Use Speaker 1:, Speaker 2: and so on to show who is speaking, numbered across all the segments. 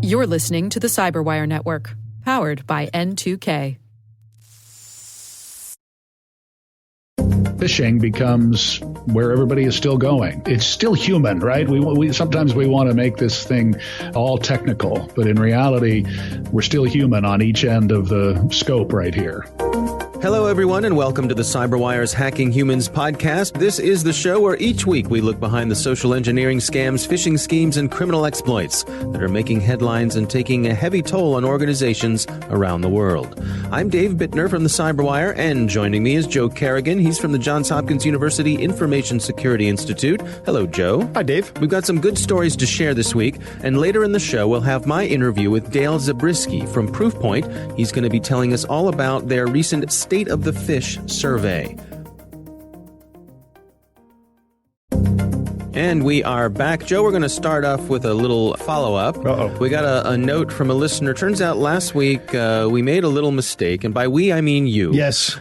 Speaker 1: You're listening to the Cyberwire Network, powered by N2K.
Speaker 2: Phishing becomes where everybody is still going. It's still human, right? We sometimes we want to make this thing all technical, but in reality, we're still human on each end of the scope right here.
Speaker 3: Hello, everyone, and welcome to the CyberWire's Hacking Humans podcast. This is the show where each week we look behind the social engineering scams, phishing schemes, and criminal exploits that are making headlines and taking a heavy toll on organizations around the world. I'm Dave Bittner from the CyberWire, and joining me is Joe Kerrigan. He's from the Johns Hopkins University Information Security Institute. Hello, Joe.
Speaker 4: Hi, Dave.
Speaker 3: We've got some good stories to share this week, and later in the show we'll have my interview with Dale Zabriskie from Proofpoint. He's going to be telling us all about their recent State of the Phish survey. And we are back. Joe, we're going to start off with a little follow-up.
Speaker 4: Uh-oh.
Speaker 3: We got a note from a listener. Turns out last week we made a little mistake, and by we, I mean you.
Speaker 4: Yes.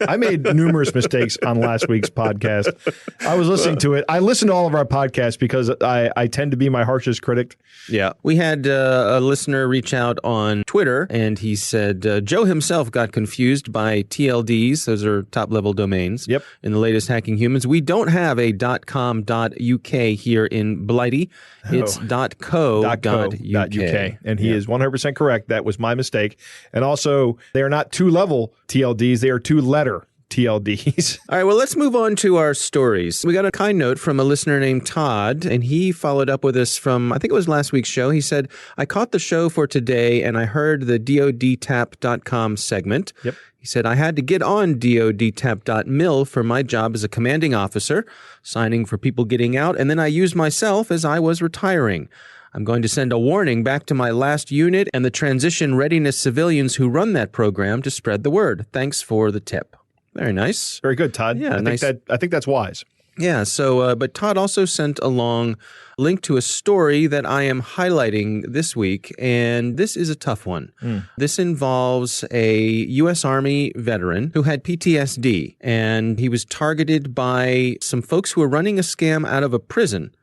Speaker 4: I made numerous mistakes on last week's podcast. I was listening to it. I listen to all of our podcasts because I tend to be my harshest critic.
Speaker 3: Yeah. We had a listener reach out on Twitter, and he said Joe himself got confused by TLDs. Those are top-level domains.
Speaker 4: Yep.
Speaker 3: In the latest Hacking Humans. We don't have a .com.uk here in Blighty. It's .co.uk.
Speaker 4: And he is 100% correct. That was my mistake. And also, they are not two-level TLDs. They are two-letter TLDs.
Speaker 3: All right, well, let's move on to our stories. We got a kind note from a listener named Todd, and he followed up with us from, I think it was last week's show. He said, I caught the show for today, and I heard the dodtap.com segment.
Speaker 4: Yep.
Speaker 3: He said, I had to get on dodtap.mil for my job as a commanding officer, signing for people getting out, and then I used myself as I was retiring. I'm going to send a warning back to my last unit and the transition readiness civilians who run that program to spread the word. Thanks for the tip. Very nice.
Speaker 4: Very good, Todd.
Speaker 3: Yeah,
Speaker 4: I think that's wise.
Speaker 3: Yeah, so, but Todd also sent along a link to a story that I am highlighting this week, and this is a tough one. This involves a U.S. Army veteran who had PTSD, and he was targeted by some folks who were running a scam out of a prison,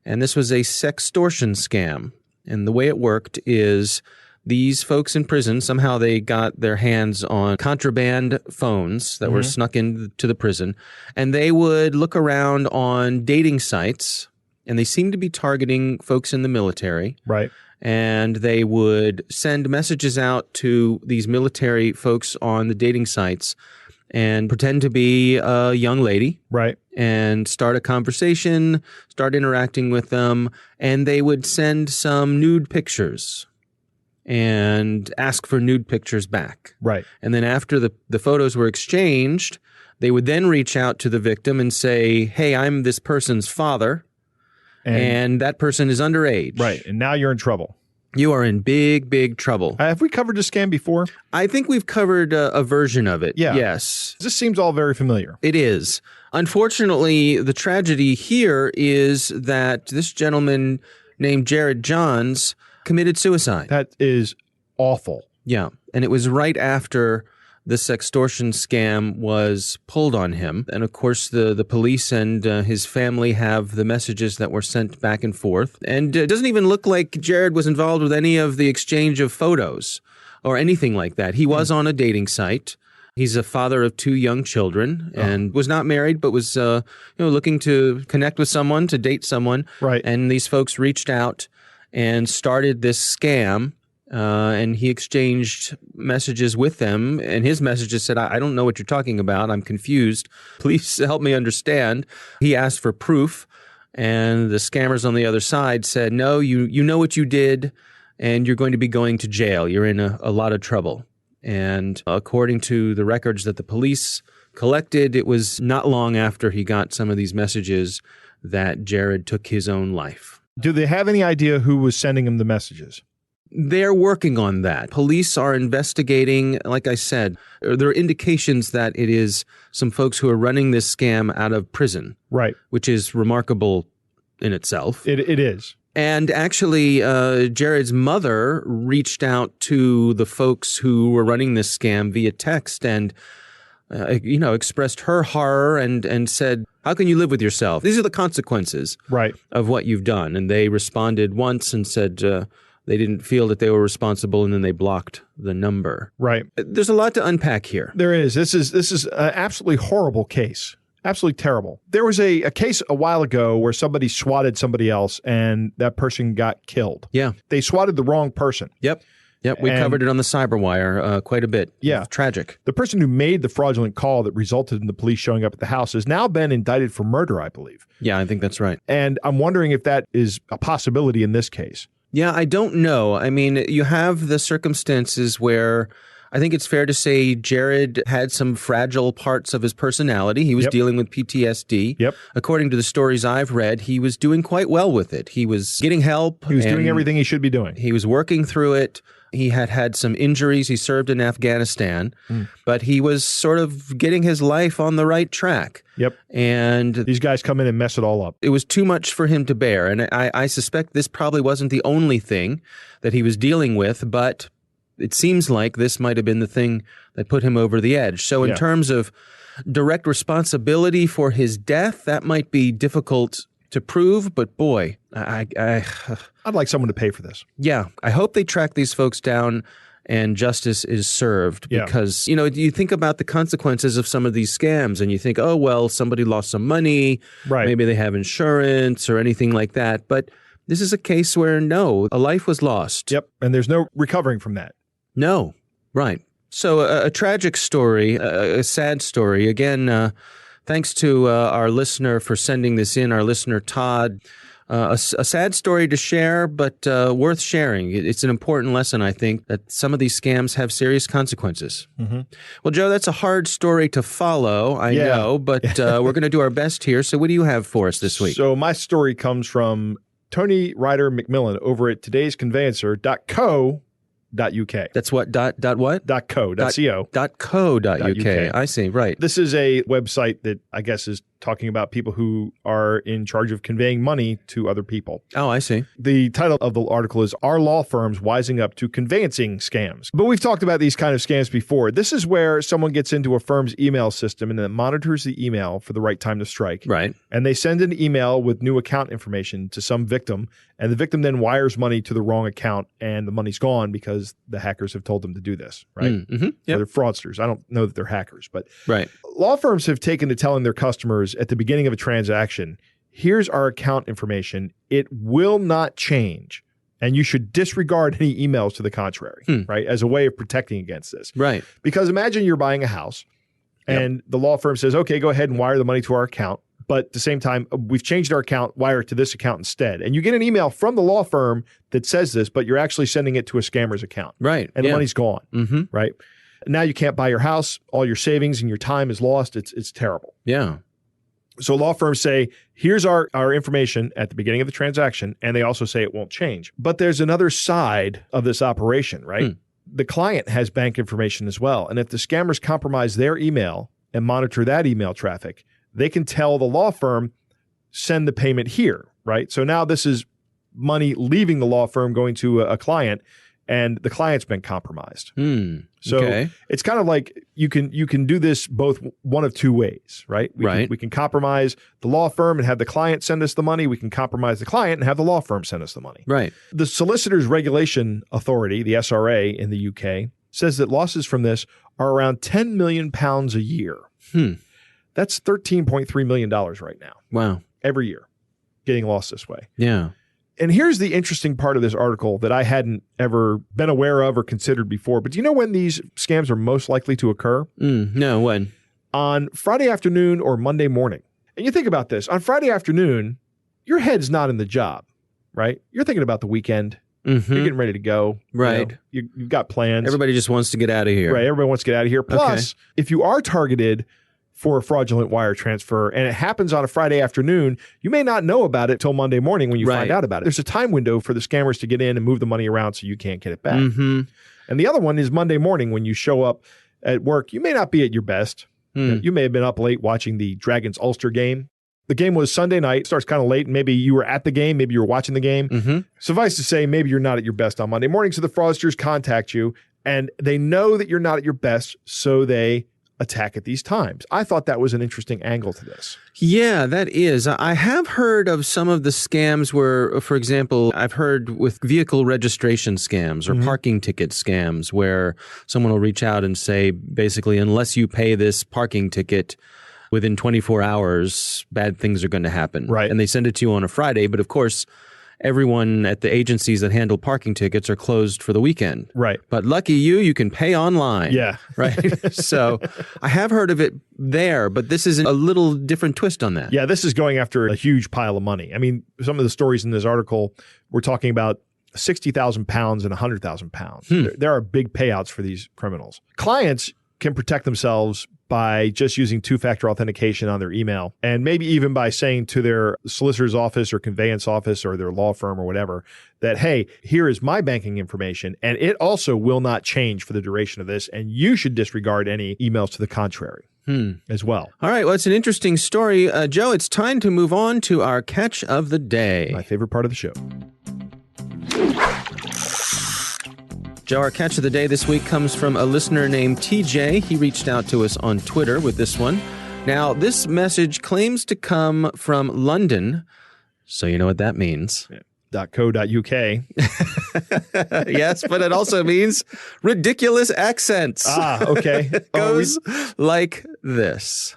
Speaker 3: and this was a sextortion scam. And the way it worked is these folks in prison, somehow they got their hands on contraband phones that were snuck into the prison, and they would look around on dating sites, and they seemed to be targeting folks in the military.
Speaker 4: Right.
Speaker 3: And they would send messages out to these military folks on the dating sites and pretend to be a young lady.
Speaker 4: Right.
Speaker 3: And start a conversation, start interacting with them, and they would send some nude pictures and ask for nude pictures back.
Speaker 4: Right.
Speaker 3: And then after the photos were exchanged, they would then reach out to the victim and say, hey, I'm this person's father, and that person is underage.
Speaker 4: Right. And now you're in trouble.
Speaker 3: You are in big, big trouble.
Speaker 4: Have we covered this scam before?
Speaker 3: I think we've covered a version of it.
Speaker 4: Yeah.
Speaker 3: Yes.
Speaker 4: This seems all very familiar.
Speaker 3: It is. Unfortunately, the tragedy here is that this gentleman named Jared Johns committed suicide.
Speaker 4: That is awful.
Speaker 3: Yeah. And it was right after the sextortion scam was pulled on him. And of course, the police and his family have the messages that were sent back and forth. And it doesn't even look like Jared was involved with any of the exchange of photos or anything like that. He was on a dating site. He's a father of 2 young children and was not married, but was looking to connect with someone, to date someone.
Speaker 4: Right.
Speaker 3: And these folks reached out and started this scam, and he exchanged messages with them, and his messages said, I don't know what you're talking about. I'm confused. Please help me understand. He asked for proof, and the scammers on the other side said, no, you know what you did, and you're going to be going to jail. You're in a lot of trouble. And according to the records that the police collected, it was not long after he got some of these messages that Jared took his own life.
Speaker 4: Do they have any idea who was sending him the messages?
Speaker 3: They're working on that. Police are investigating. Like I said, there are indications that it is some folks who are running this scam out of prison.
Speaker 4: Right.
Speaker 3: Which is remarkable in itself.
Speaker 4: It is.
Speaker 3: And actually, Jared's mother reached out to the folks who were running this scam via text and expressed her horror and said, How can you live with yourself? These are the consequences
Speaker 4: Right.
Speaker 3: of what you've done. And they responded once and said they didn't feel that they were responsible, and then they blocked the number.
Speaker 4: Right.
Speaker 3: There's a lot to unpack here.
Speaker 4: There is. This is an absolutely horrible case. Absolutely terrible. There was a case a while ago where somebody swatted somebody else and that person got killed.
Speaker 3: Yeah.
Speaker 4: They swatted the wrong person.
Speaker 3: Yep. We covered it on the Cyberwire quite a bit.
Speaker 4: Yeah.
Speaker 3: It's tragic.
Speaker 4: The person who made the fraudulent call that resulted in the police showing up at the house has now been indicted for murder, I believe.
Speaker 3: Yeah, I think that's right.
Speaker 4: And I'm wondering if that is a possibility in this case.
Speaker 3: Yeah, I don't know. I mean, you have the circumstances where I think it's fair to say Jared had some fragile parts of his personality. He was dealing with PTSD.
Speaker 4: Yep.
Speaker 3: According to the stories I've read, he was doing quite well with it. He was getting help.
Speaker 4: He was doing everything he should be doing.
Speaker 3: He was working through it. He had some injuries. He served in Afghanistan, but he was sort of getting his life on the right track.
Speaker 4: Yep.
Speaker 3: And
Speaker 4: these guys come in and mess it all up.
Speaker 3: It was too much for him to bear. And I suspect this probably wasn't the only thing that he was dealing with, but it seems like this might have been the thing that put him over the edge. So in terms of direct responsibility for his death, that might be difficult to prove, but boy, I'd
Speaker 4: like someone to pay for this.
Speaker 3: Yeah. I hope they track these folks down and justice is served because, you think about the consequences of some of these scams and you think, oh, well, somebody lost some money.
Speaker 4: Right.
Speaker 3: Maybe they have insurance or anything like that. But this is a case where no, a life was lost.
Speaker 4: Yep. And there's no recovering from that.
Speaker 3: No. Right. So a tragic story, a sad story. Again, thanks to our listener for sending this in, our listener Todd. A sad story to share, but worth sharing. It's an important lesson, I think, that some of these scams have serious consequences. Mm-hmm. Well, Joe, that's a hard story to follow, I know, but we're going to do our best here. So what do you have for us this week?
Speaker 4: So my story comes from Tony Ryder McMillan over at todaysconveyancer.co.uk.
Speaker 3: That's what? What?
Speaker 4: .co.uk.
Speaker 3: I see. Right.
Speaker 4: This is a website that I guess is talking about people who are in charge of conveying money to other people.
Speaker 3: Oh, I see.
Speaker 4: The title of the article is Are Law Firms Wising Up to Conveyancing Scams? But we've talked about these kind of scams before. This is where someone gets into a firm's email system and then monitors the email for the right time to strike.
Speaker 3: Right.
Speaker 4: And they send an email with new account information to some victim, and the victim then wires money to the wrong account, and the money's gone because the hackers have told them to do this, right?
Speaker 3: Mm-hmm. Yep.
Speaker 4: So they're fraudsters. I don't know that they're hackers, but
Speaker 3: right.
Speaker 4: Law firms have taken to telling their customers at the beginning of a transaction, here's our account information. It will not change, and you should disregard any emails to the contrary, right, as a way of protecting against this.
Speaker 3: Right.
Speaker 4: Because imagine you're buying a house, and the law firm says, okay, go ahead and wire the money to our account. But at the same time, we've changed our account, wire it to this account instead. And you get an email from the law firm that says this, but you're actually sending it to a scammer's account.
Speaker 3: Right.
Speaker 4: And the money's gone.
Speaker 3: Mm-hmm.
Speaker 4: Right. Now you can't buy your house. All your savings and your time is lost. It's terrible.
Speaker 3: Yeah.
Speaker 4: So law firms say, here's our information at the beginning of the transaction. And they also say it won't change. But there's another side of this operation, right? The client has bank information as well. And if the scammers compromise their email and monitor that email traffic, they can tell the law firm, send the payment here, right? So now this is money leaving the law firm going to a client, and the client's been compromised. So it's kind of like you can do this both one of two ways, right? We can compromise the law firm and have the client send us the money. We can compromise the client and have the law firm send us the money.
Speaker 3: Right.
Speaker 4: The Solicitors Regulation Authority, the SRA in the UK, says that losses from this are around £10 million a year. That's $13.3 million right now.
Speaker 3: Wow.
Speaker 4: Every year getting lost this way.
Speaker 3: Yeah.
Speaker 4: And here's the interesting part of this article that I hadn't ever been aware of or considered before. But do you know when these scams are most likely to occur?
Speaker 3: No, when?
Speaker 4: On Friday afternoon or Monday morning. And you think about this. On Friday afternoon, your head's not in the job, right? You're thinking about the weekend. You're getting ready to go.
Speaker 3: Right.
Speaker 4: You've got plans.
Speaker 3: Everybody just wants to get out of here.
Speaker 4: Right. Everybody wants to get out of here. Plus, if you are targeted for a fraudulent wire transfer and it happens on a Friday afternoon, you may not know about it till Monday morning when you find out about it. There's a time window for the scammers to get in and move the money around so you can't get it back. And the other one is Monday morning when you show up at work. You may not be at your best. You may have been up late watching the Dragons Ulster game. The game was Sunday night, starts kind of late. Maybe you were at the game. Maybe you were watching the game. Suffice to say, maybe you're not at your best on Monday morning. So the fraudsters contact you and they know that you're not at your best. So they attack at these times. I thought that was an interesting angle to this.
Speaker 3: Yeah, that is. I have heard of some of the scams where, for example, I've heard with vehicle registration scams or parking ticket scams where someone will reach out and say, basically, unless you pay this parking ticket within 24 hours, bad things are going to happen.
Speaker 4: Right.
Speaker 3: And they send it to you on a Friday. But of course, everyone at the agencies that handle parking tickets are closed for the weekend.
Speaker 4: Right.
Speaker 3: But lucky you can pay online.
Speaker 4: Yeah.
Speaker 3: Right. So I have heard of it there, but this is a little different twist on that.
Speaker 4: Yeah, this is going after a huge pile of money. I mean, some of the stories in this article, we're talking about 60,000 pounds and 100,000 pounds. There are big payouts for these criminals. Clients can protect themselves by just using two-factor authentication on their email, and maybe even by saying to their solicitor's office or conveyance office or their law firm or whatever that, hey, here is my banking information, and it also will not change for the duration of this, and you should disregard any emails to the contrary as well.
Speaker 3: All right. Well, it's an interesting story. Joe, it's time to move on to our catch of the day.
Speaker 4: My favorite part of the show.
Speaker 3: Joe, our catch of the day this week comes from a listener named TJ. He reached out to us on Twitter with this one. Now, this message claims to come from London, so you know what that means.
Speaker 4: .co.uk.
Speaker 3: Yes, but it also means ridiculous accents.
Speaker 4: Okay.
Speaker 3: It goes like this.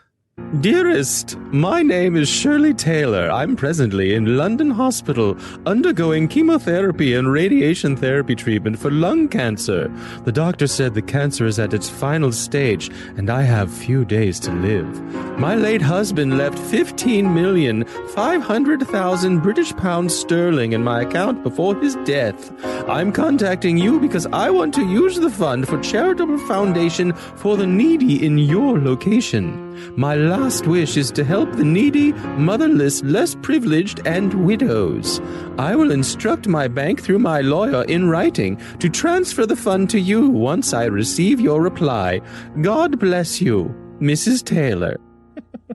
Speaker 3: Dearest, my name is Shirley Taylor. I'm presently in London Hospital undergoing chemotherapy and radiation therapy treatment for lung cancer. The doctor said the cancer is at its final stage and I have few days to live. My late husband left 15,500,000 British pounds sterling in my account before his death. I'm contacting you because I want to use the fund for charitable foundation for the needy in your location. My last wish is to help the needy, motherless, less privileged, and widows. I will instruct my bank through my lawyer in writing to transfer the fund to you once I receive your reply. God bless you, Mrs. Taylor.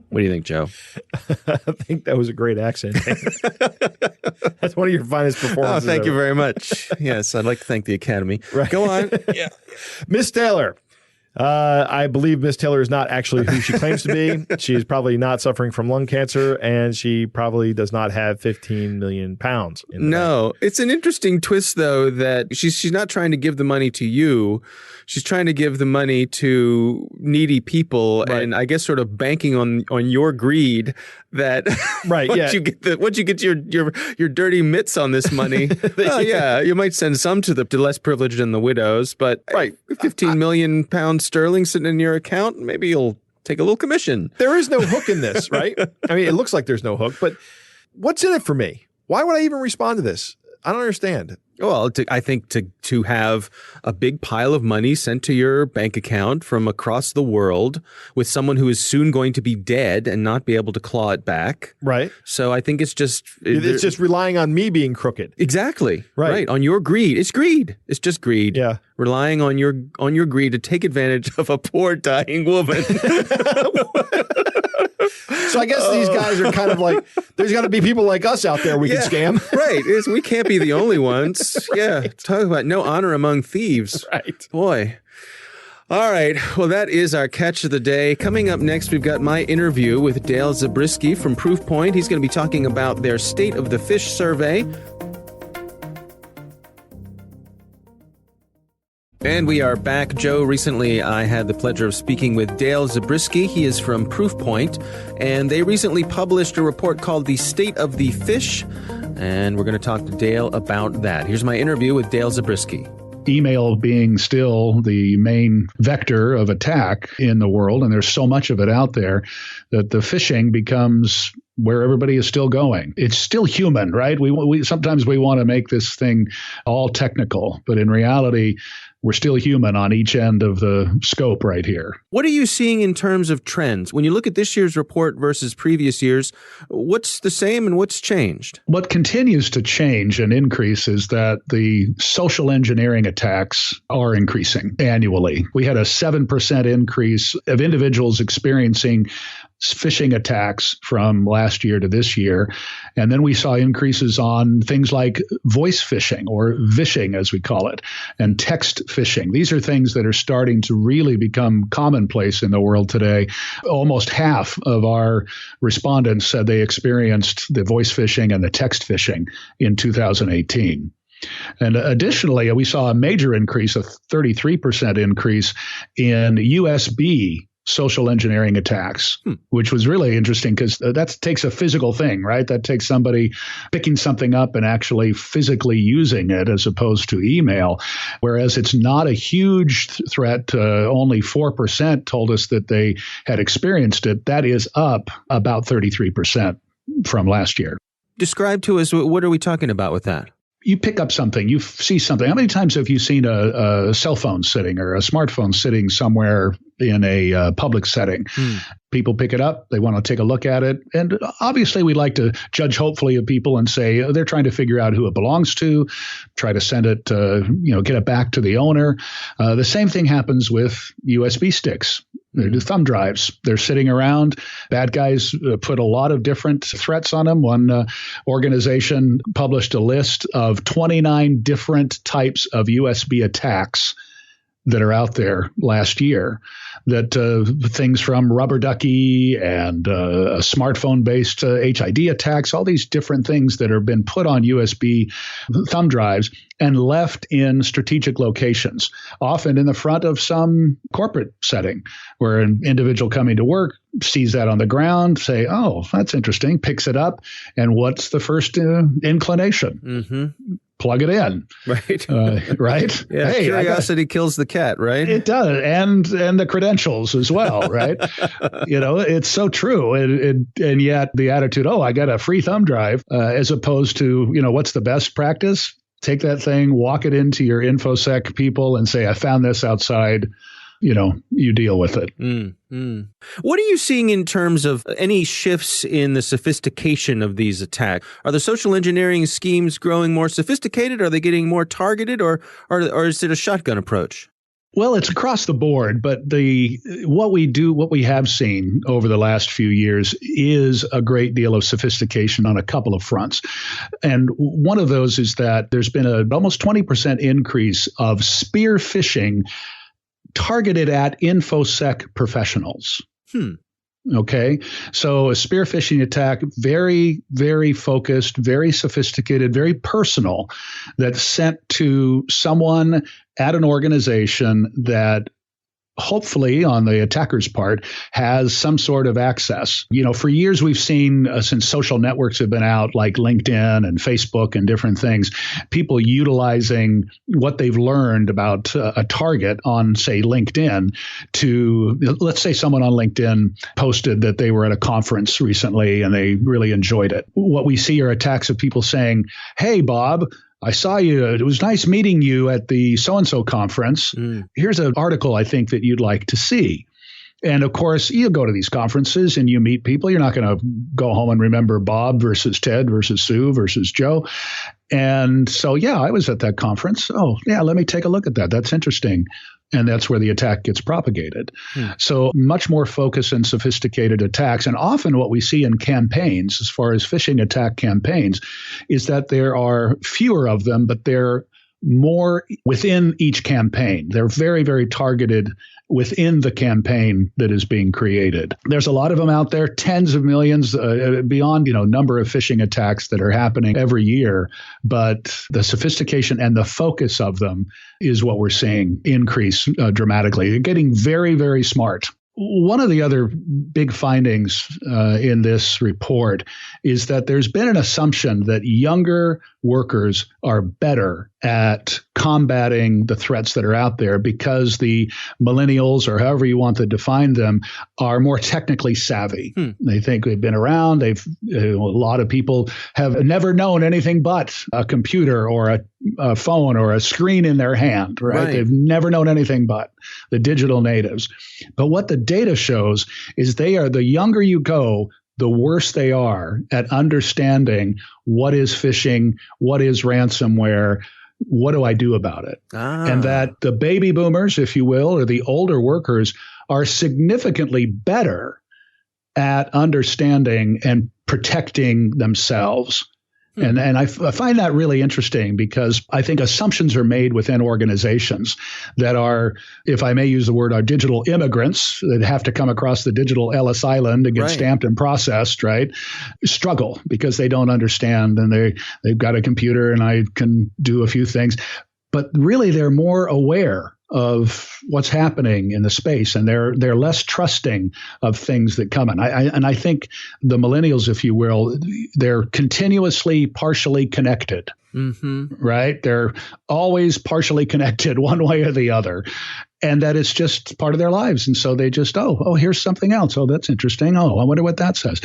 Speaker 3: What do you think, Joe?
Speaker 4: I think that was a great accent. That's one of your finest performances.
Speaker 3: Oh, thank you very much. Yes, I'd like to thank the Academy.
Speaker 4: Right.
Speaker 3: Go on. Yeah.
Speaker 4: Miss Taylor. I believe Miss Taylor is not actually who she claims to be. She is probably not suffering from lung cancer, and she probably does not have 15 million pounds.
Speaker 3: No, it's an interesting twist, though, that she's not trying to give the money to you. She's trying to give the money to needy people, right. And I guess sort of banking on your greed that
Speaker 4: right,
Speaker 3: once you get your dirty mitts on this money, well, yeah, you might send some to the less privileged and the widows, but right, 15 million pounds sterling sitting in your account, maybe you'll take a little commission.
Speaker 4: There is no hook in this, right? I mean, it looks like there's no hook, but what's in it for me? Why would I even respond to this? I don't understand.
Speaker 3: Well, I think to have a big pile of money sent to your bank account from across the world with someone who is soon going to be dead and not be able to claw it back.
Speaker 4: Right.
Speaker 3: So I think it's just
Speaker 4: relying on me being crooked.
Speaker 3: Exactly. Right. On your greed. It's greed. It's just greed.
Speaker 4: Yeah.
Speaker 3: Relying on your greed to take advantage of a poor dying woman.
Speaker 4: So I guess these guys are kind of like, there's got to be people like us out there we can scam.
Speaker 3: Right. We can't be the only ones. Yeah. Right. Talk about no honor among thieves.
Speaker 4: Right.
Speaker 3: Boy. All right. Well, that is our catch of the day. Coming up next, we've got my interview with Dale Zabriskie from Proofpoint. He's going to be talking about their State of the Phish survey. And we are back. Joe, recently I had the pleasure of speaking with Dale Zabriskie. He is from Proofpoint, and they recently published a report called The State of the Phish, and we're going to talk to Dale about that. Here's my interview with Dale Zabriskie.
Speaker 2: Email being still the main vector of attack in the world, and there's so much of it out there that the phishing becomes where everybody is still going. It's still human, right? We sometimes we want to make this thing all technical, but in reality, we're still human on each end of the scope right here.
Speaker 3: What are you seeing in terms of trends? When you look at this year's report versus previous years, what's the same and what's changed?
Speaker 2: What continues to change and increase is that the social engineering attacks are increasing annually. We had a 7% increase of individuals experiencing phishing attacks from last year to this year. And then we saw increases on things like voice phishing, or vishing as we call it, and text phishing. These are things that are starting to really become commonplace in the world today. Almost half of our respondents said they experienced the voice phishing and the text phishing in 2018. And additionally, we saw a major increase, a 33% increase in USB social engineering attacks, which was really interesting because that takes a physical thing, right? That takes somebody picking something up and actually physically using it as opposed to email, whereas it's not a huge threat. Only 4% told us that they had experienced it. That is up about 33% from last year.
Speaker 3: Describe to us, what are we talking about with that?
Speaker 2: You pick up something, you see something. How many times have you seen a cell phone sitting or a smartphone sitting somewhere in a public setting? People pick it up. They want to take a look at it. And obviously, we like to judge hopefully of people and say they're trying to figure out who it belongs to, try to send it, get it back to the owner. The same thing happens with USB sticks. They're thumb drives. They're sitting around. Bad guys put a lot of different threats on them. One organization published a list of 29 different types of USB attacks that are out there last year. That things from rubber ducky and smartphone-based HID attacks, all these different things that have been put on USB thumb drives and left in strategic locations, often in the front of some corporate setting where an individual coming to work sees that on the ground, say, oh, that's interesting, picks it up, and what's the first inclination? Plug it in.
Speaker 3: Right.
Speaker 2: Right?
Speaker 3: Yeah, hey, curiosity kills the cat, right?
Speaker 2: It does. And the credentials as well, right? It's so true. And yet the attitude, oh, I got a free thumb drive, as opposed to, what's the best practice? Take that thing, walk it into your InfoSec people and say, I found this outside. You deal with it.
Speaker 3: What are you seeing in terms of any shifts in the sophistication of these attacks? Are the social engineering schemes growing more sophisticated? Are they getting more targeted, or is it a shotgun approach?
Speaker 2: Well, it's across the board, but what we have seen over the last few years is a great deal of sophistication on a couple of fronts. And one of those is that there's been an almost 20% increase of spear phishing targeted at InfoSec professionals. Okay. So a spear phishing attack, very, very focused, very sophisticated, very personal, that's sent to someone at an organization that hopefully on the attacker's part has some sort of access. For years we've seen, since social networks have been out like LinkedIn and Facebook and different things, people utilizing what they've learned about a target on, say, LinkedIn to, let's say someone on LinkedIn posted that they were at a conference recently and they really enjoyed it. What we see are attacks of people saying, hey, Bob, I saw you. It was nice meeting you at the so-and-so conference. Here's an article I think that you'd like to see. And of course, you go to these conferences and you meet people. You're not going to go home and remember Bob versus Ted versus Sue versus Joe. And so, yeah, I was at that conference. Oh, yeah, let me take a look at that. That's interesting. And that's where the attack gets propagated. So much more focused and sophisticated attacks. And often what we see in campaigns, as far as phishing attack campaigns, is that there are fewer of them, but they're more within each campaign. They're very, very targeted within the campaign that is being created. There's a lot of them out there, tens of millions, beyond, number of phishing attacks that are happening every year. But the sophistication and the focus of them is what we're seeing increase dramatically. They're getting very, very smart. One of the other big findings in this report is that there's been an assumption that younger workers are better at combating the threats that are out there because the millennials, or however you want to define them, are more technically savvy. They think they've been around. A lot of people have never known anything but a computer or a phone or a screen in their hand, right? They've never known anything but the digital natives. But what the data shows is the younger you go, the worse they are at understanding what is phishing, what is ransomware, what do I do about it? And that the baby boomers, if you will, or the older workers are significantly better at understanding and protecting themselves. And I find that really interesting because I think assumptions are made within organizations that are, if I may use the word, are digital immigrants that have to come across the digital Ellis Island and get stamped and processed, right? Struggle because they don't understand and they've got a computer and I can do a few things. But really, they're more aware of what's happening in the space, and they're less trusting of things that come in. I think the millennials, if you will, they're continuously partially connected, right? They're always partially connected one way or the other, and that it's just part of their lives. And so they just, oh, here's something else. Oh, that's interesting. Oh, I wonder what that says.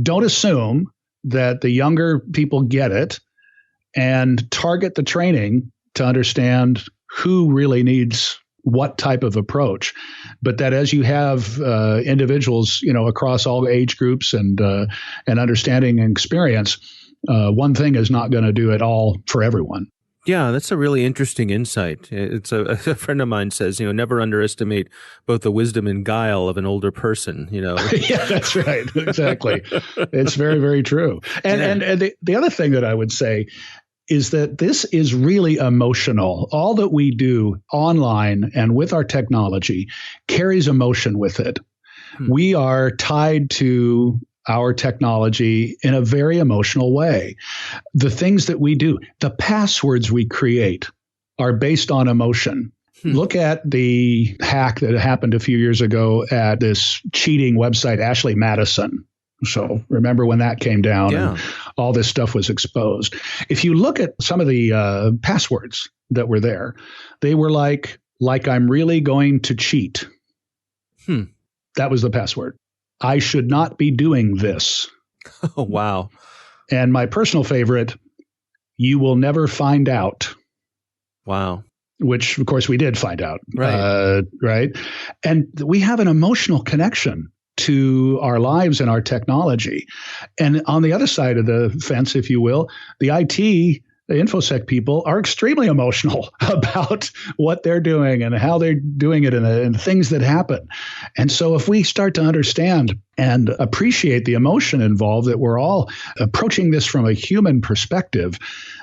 Speaker 2: Don't assume that the younger people get it, and target the training to understand who really needs what type of approach, but that as you have individuals, across all age groups and understanding and experience, one thing is not going to do it all for everyone.
Speaker 3: Yeah, that's a really interesting insight. It's a friend of mine says, never underestimate both the wisdom and guile of an older person. Yeah,
Speaker 2: that's right. Exactly. It's very, very true. And the other thing that I would say is that this is really emotional. All that we do online and with our technology carries emotion with it. We are tied to our technology in a very emotional way. The things that we do, the passwords we create are based on emotion. Look at the hack that happened a few years ago at this cheating website, Ashley Madison. So remember when that came down and all this stuff was exposed. If you look at some of the passwords that were there, they were like I'm really going to cheat. That was the password. I should not be doing this.
Speaker 3: Oh, wow.
Speaker 2: And my personal favorite, you will never find out.
Speaker 3: Wow.
Speaker 2: Which, of course, we did find out.
Speaker 3: Right.
Speaker 2: Right. And we have an emotional connection to our lives and our technology. And on the other side of the fence, if you will, the IT, the InfoSec people are extremely emotional about what they're doing and how they're doing it and things that happen. And so if we start to understand and appreciate the emotion involved, that we're all approaching this from a human perspective,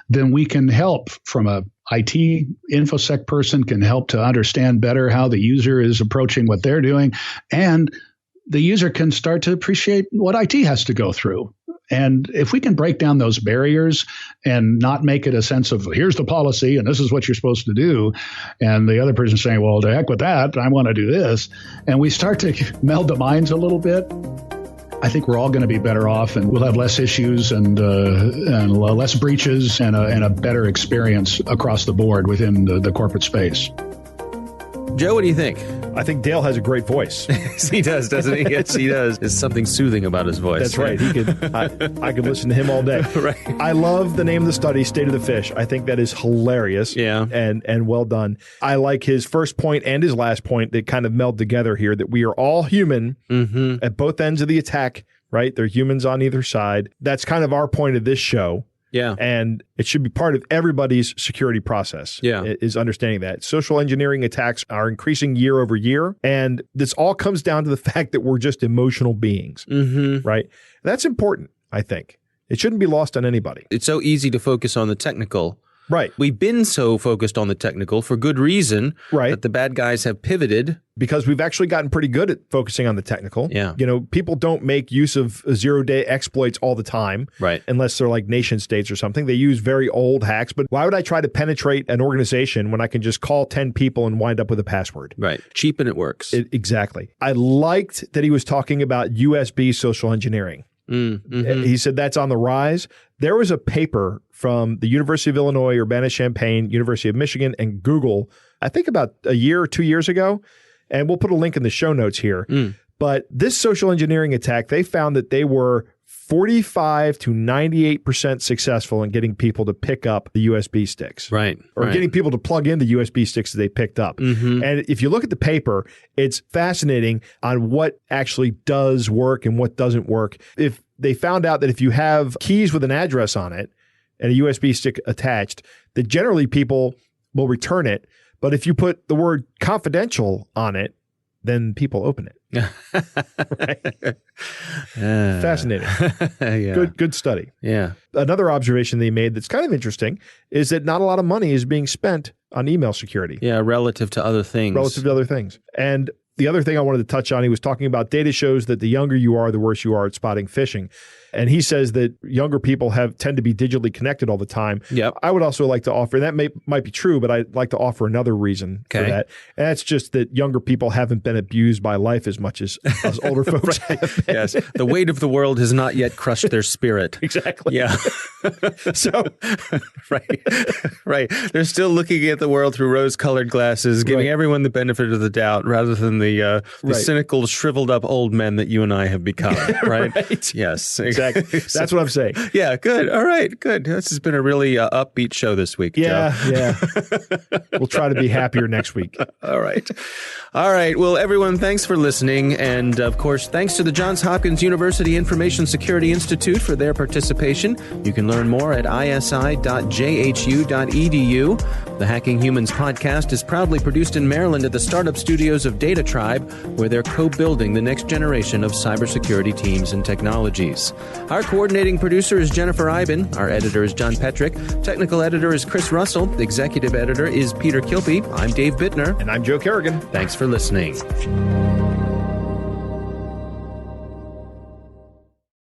Speaker 2: then we can help from a IT InfoSec person can help to understand better how the user is approaching what they're doing. And the user can start to appreciate what IT has to go through. And if we can break down those barriers and not make it a sense of here's the policy and this is what you're supposed to do, and the other person saying, well, to heck with that, I want to do this, and we start to meld the minds a little bit, I think we're all going to be better off, and we'll have less issues and less breaches and a better experience across the board within the corporate space.
Speaker 3: Joe, what do you think?
Speaker 4: I think Dale has a great voice.
Speaker 3: He does, doesn't he? Yes, he does. There's something soothing about his voice.
Speaker 4: That's right. I could listen to him all day.
Speaker 3: Right.
Speaker 4: I love the name of the study, State of the Phish. I think that is hilarious.
Speaker 3: Yeah.
Speaker 4: And well done. I like his first point and his last point that kind of meld together here, that we are all human at both ends of the attack, right? They're humans on either side. That's kind of our point of this show.
Speaker 3: Yeah.
Speaker 4: And it should be part of everybody's security process.
Speaker 3: Yeah.
Speaker 4: Is understanding that. Social engineering attacks are increasing year over year. And this all comes down to the fact that we're just emotional beings, right? That's important, I think. It shouldn't be lost on anybody.
Speaker 3: It's so easy to focus on the technical.
Speaker 4: Right.
Speaker 3: We've been so focused on the technical for good reason that the bad guys have pivoted.
Speaker 4: Because we've actually gotten pretty good at focusing on the technical.
Speaker 3: Yeah.
Speaker 4: People don't make use of zero-day exploits all the time.
Speaker 3: Right.
Speaker 4: Unless they're like nation states or something. They use very old hacks. But why would I try to penetrate an organization when I can just call 10 people and wind up with a password?
Speaker 3: Right. Cheap and it works.
Speaker 4: Exactly. I liked that he was talking about USB social engineering. He said that's on the rise. There was a paper from the University of Illinois, Urbana-Champaign, University of Michigan, and Google, I think about a year or 2 years ago. And we'll put a link in the show notes here. But this social engineering attack, they found that they were 45 to 98% successful in getting people to pick up the USB sticks.
Speaker 3: Right.
Speaker 4: Or getting people to plug in the USB sticks that they picked up. And if you look at the paper, it's fascinating on what actually does work and what doesn't work. If they found out that if you have keys with an address on it and a USB stick attached, that generally people will return it. But if you put the word confidential on it, then people open it. Right? Fascinating.
Speaker 3: Yeah.
Speaker 4: Good study.
Speaker 3: Yeah.
Speaker 4: Another observation they made that's kind of interesting is that not a lot of money is being spent on email security.
Speaker 3: Yeah, relative to other things.
Speaker 4: And the other thing I wanted to touch on, he was talking about data shows that the younger you are, the worse you are at spotting phishing. And he says that younger people tend to be digitally connected all the time.
Speaker 3: Yep.
Speaker 4: I would also like to offer, and that might be true, but I'd like to offer another reason for that. And that's just that younger people haven't been abused by life as much as older folks have been.
Speaker 3: Yes. The weight of the world has not yet crushed their spirit.
Speaker 4: Exactly.
Speaker 3: Yeah.
Speaker 4: So,
Speaker 3: right. They're still looking at the world through rose-colored glasses, giving everyone the benefit of the doubt rather than the cynical, shriveled up old men that you and I have become. Right? Yes.
Speaker 4: Exactly. That's what I'm saying.
Speaker 3: Yeah, good. All right, good. This has been a really upbeat show this week, Joe.
Speaker 4: Yeah. We'll try to be happier next week.
Speaker 3: All right. Well, everyone, thanks for listening. And, of course, thanks to the Johns Hopkins University Information Security Institute for their participation. You can learn more at isi.jhu.edu. The Hacking Humans podcast is proudly produced in Maryland at the startup studios of Data Tribe, where they're co-building the next generation of cybersecurity teams and technologies. Our coordinating producer is Jennifer Iben. Our editor is John Petrick. Technical editor is Chris Russell. The executive editor is Peter Kilpie. I'm Dave Bittner.
Speaker 4: And I'm Joe Kerrigan.
Speaker 3: Thanks for listening.